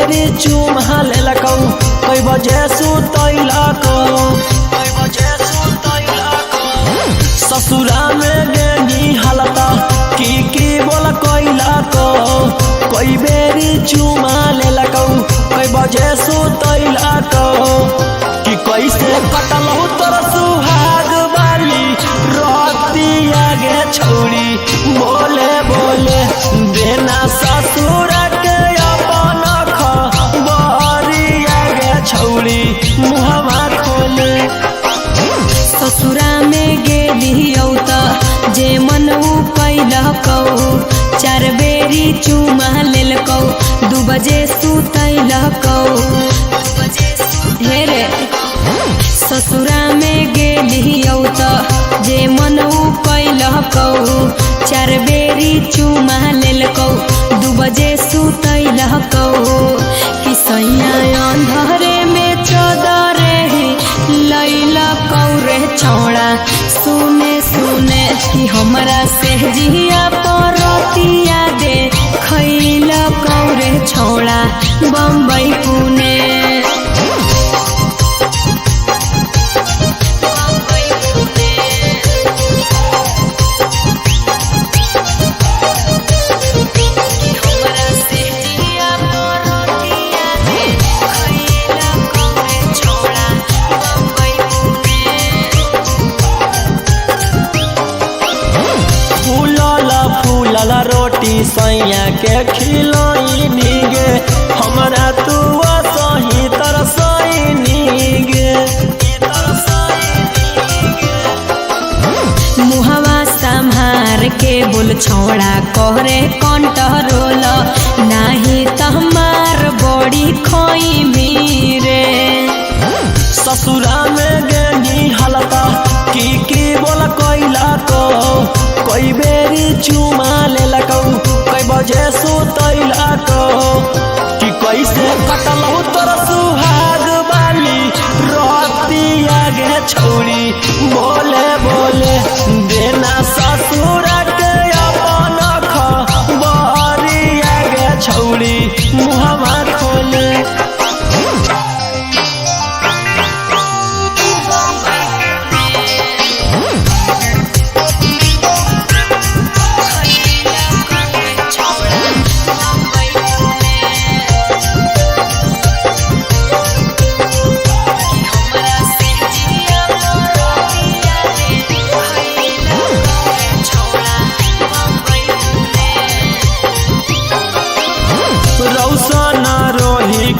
बेरी चुमा लेलकौ कई बजे सुतैलकौ ससुरा में गेनी हालता की बोल कैलकौ कई बेरी चुमा लेलकौ कई बजे सुतैलकौ कि कैसे कटलौ तोर सुहाग वाली रतिया गे छौरी बोले बोले देना ससुर के अपन खबरिया गे छौरी मुहवा खोले ससुरा में गेलियौ त जे मन कैलकौ 4 बेरी चुमा लेलकौ 2 बजे सुतैलकौ ढेरे ससुरा में गेलियौ त जे मन कैलकौ 4 बेरी चुमा लेलकौ 2 बजे सुतैलकौ कि सैया अंधरे में चदरे लैलकौ रे छौड़ा सुने सुने कि हमरा से जिया परतिया दे खैलकौ रे छौड़ा बम्बई पुणे रोटी सैया के खिलाई नीगे हमरा तू सही तरसई नीगे मुहवा संभार के बोल छौड़ा कहरे कंट्रोल नाही त हमार बड़ी खोई मीरे ससुरा में गेनी हालता की बोल कैलकौ कई बेरी चुमा लेलकौ कई बजे सुतैलकौ कि कैसे कटलौ तोर सुहाग वाली रतिया गे छौरी बोले बोले देना ससुर के अपन खबरिया गे छौरी मुहवा खोले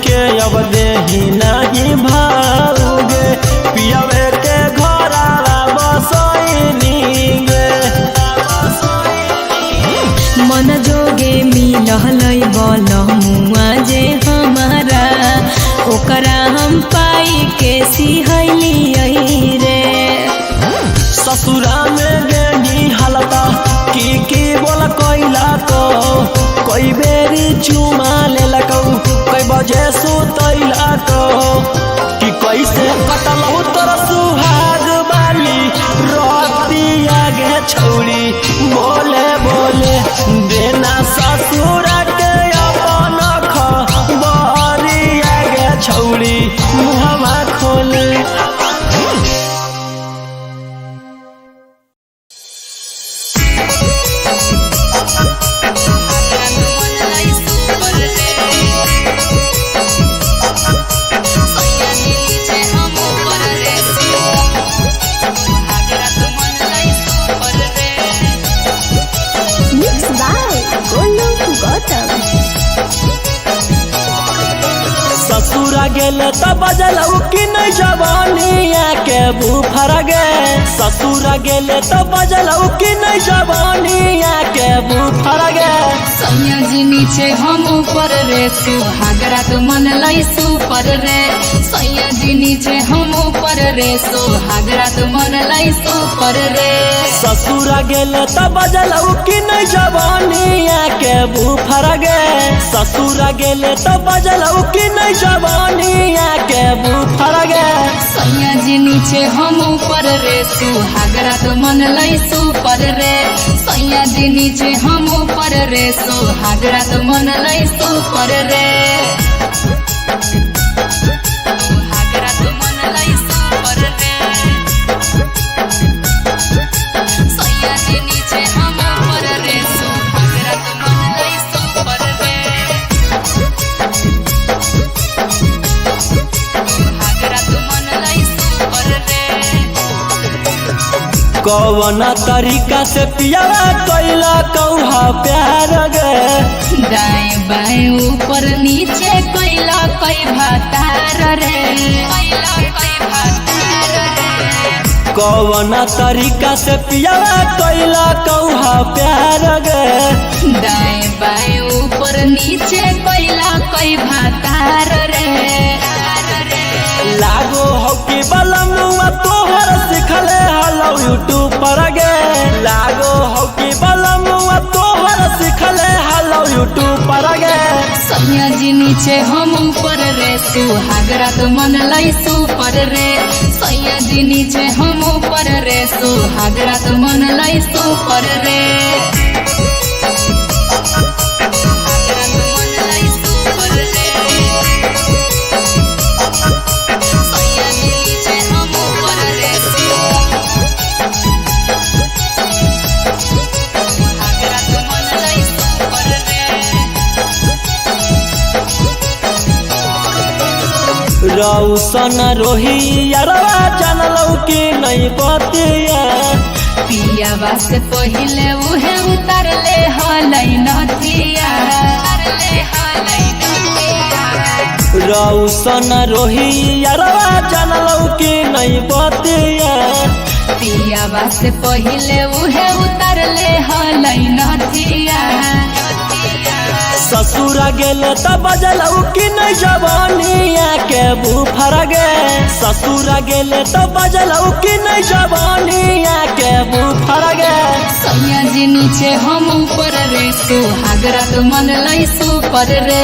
के अब देही नहीं भाऊगे पियावे के घरा बसैनी गे मन जोगे मिललै बल मुआ जे हमारा ओकरा हम पाई के सिहैलियै रे ससुरा में गेनी हालता की बोल कैलकौ कई बेरी चुमा लेलकौ कई बजे सुतैलकौ कि कैसे कटलौ तोर सुहाग वाली रतिया गे छौरी बोले बोले देना ससुर के अपन खबरिया गे छौरी मुहवा खोले ससुरा गेले त बजलौ कि नहीं जवानिया के बुफर गे ससुरा गेले त बजलौ कि नहीं जवानिया के बुफर गे सैया जी नीचे हम ऊपर रे सुहागरा तो मन लाई सुपर रे सैया जी नीचे हम ऊपर रे सुहागरा तो मन लाई सुपर रे ससुरा गेले त बजलौ कि नहीं जवानिया के बुफर गे ससुरा गेले त बजलौ कि नहीं जवानिया के बुफर गे सैया जी नीचे हम ऊपर रे सुहागरा तो मन लाई सुपर रे सैया जी नीचे हम ऊपर रे सुहागरा तो मन लाई सुपर रे सुहागरा तो मन लाई सुपर रे सैया जी नीचे हम ऊपर रे सुहागरा तो मन लाई सुपर रे सुहागरा तो मन लाई सुपर रे कौन तरीका से पियावा कैला कौहा प्यार गे दाएं बाएं ऊपर नीचे कोइला कोई भातार रे कोइला कोई भातार रे कौन तरीका से पियावा कैला कौहा प्यार गे दाएं बाएं ऊपर नीचे कोइला कोई भातार रे लागो हो कि बलमुआ तोहर सिखले हलो यूट्यूब पर गे लागो हो कि बलमुआ तोहर सिखले हलो यूट्यूब पर गे सैया जी नीचे हम ऊपर रे सुहागरा तो मन लाई सुपर रे सैया जी नीचे हम ऊपर रे सुहागरा तो मन लाई सुपर रे सुहागरा तो मन लाई सुपर रे सैया जी नीचे हम ऊपर रे सुहागरा तो मन लाई सुपर रे रौसन रोही यारवा जानलौ कि नहीं बतिया पियावा से पहिले उहे उतर ले हलै नथिया रौसन रोही यारवा जानलौ कि नहीं बतिया पियावा से पहिले उहे उतर ले हलै नथिया ससुरा गेले त बजलौ कि नहीं जवानिया के बुफर गे ससुरा गेले त बजलौ कि नहीं जवानिया के बुफर गे सैया जी नीचे हम ऊपर रे सुहागरा तो मन लाई सुपर रे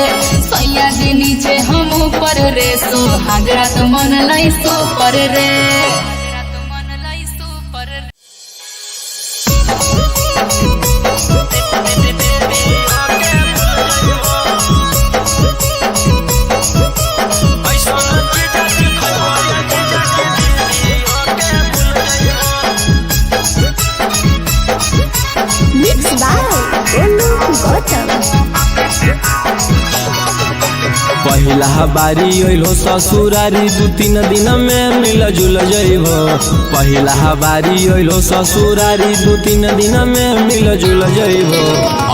सैया जी नीचे हम ऊपर रे सुहागरा तो मन लाई सुपर रे Mixed by Olu Gautam. पहिला बारी अइलो ससुरारी 2-3 दिन में मिल जुल जइबो पहिला बारी अइलो ससुरारी 2-3 दिन में मिल जुल जइबो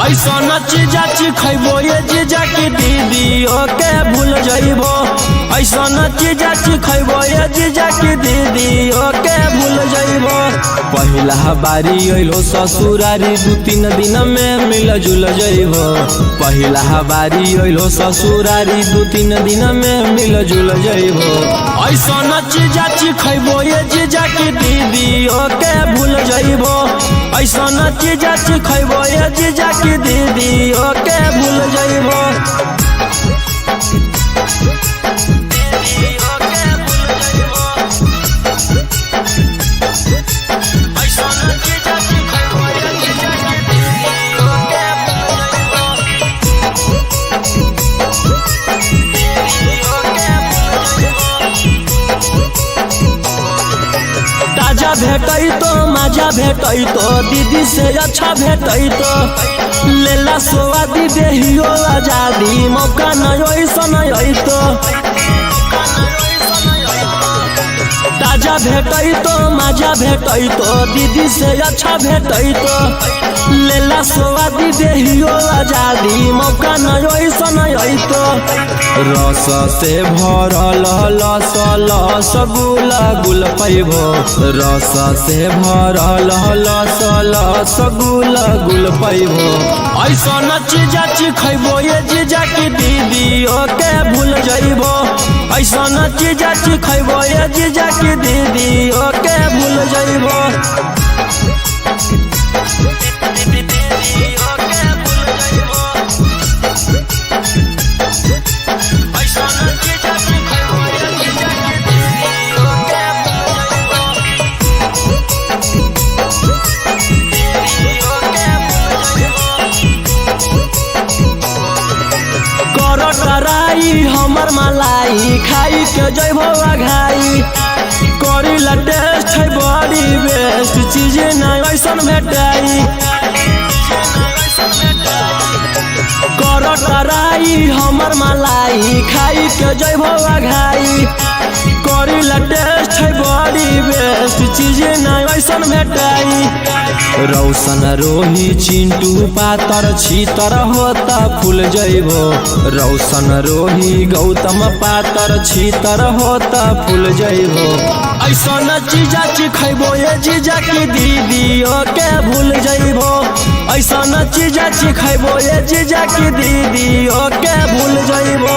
ऐसन चीजा खइबो ये जीजा की दीदी ओके भूल जइबो ऐसन चीजा खइबो ये जीजा की दीदी ओके भूल जइबो पहिला बारी अइलो ससुरारी 2-3 दिन में मिल जुल जइबो पहिला बारी अइलो ससुरारी 2-3 दिन में मिल जुल जइबो ऐसन चीजा खइबो ये जीजा की दीदी ओके भूल जइबो ऐसन चीजा खइबो ये जीजा की दीदी ओके भूल जइबो ताजा भेटई तो मजा भेटई तो दीदी से अच्छा भेटई तो लेला स्वादी देहियो आजादी मौका नहीं ऐसन तो ताजा भेटई तो मजा भेटई तो दीदी से अच्छा भेटई तो लेला स्वादी देहियो आजादी मौका नहीं ऐसन तो रस से भरल लस लस गुला गुल पैबो रस से भरल लस लस गुला गुल पैबो ऐसन चीजा खइबो ये जीजा की दीदी ओके भूल जइबो ऐसन चीजा खइबो ये जीजा की दीदी ओके भूल जइबो हमर माल मलाई खाई के जइबो घाई करीला टेस्ट है बड़ी बेस्ट चीज ना ऐसन भेटाई कर टराई हमर मलाई खाई के जइबो घाई करीला टेस्ट है बड़ी बेस्ट चीज ना ऐसन भेटाई रौशन रोही चिंटू पातर छीतर होता फूल जइबो रौशन रोही गौतम पातर छीतर होता फूल जइबो ऐसन चीजा चिखैबो ये जीजा की दीदियों के भूल जइबो ऐसन चीजा चिखैबो ये जीजा की दीदियों के भूल जइबो।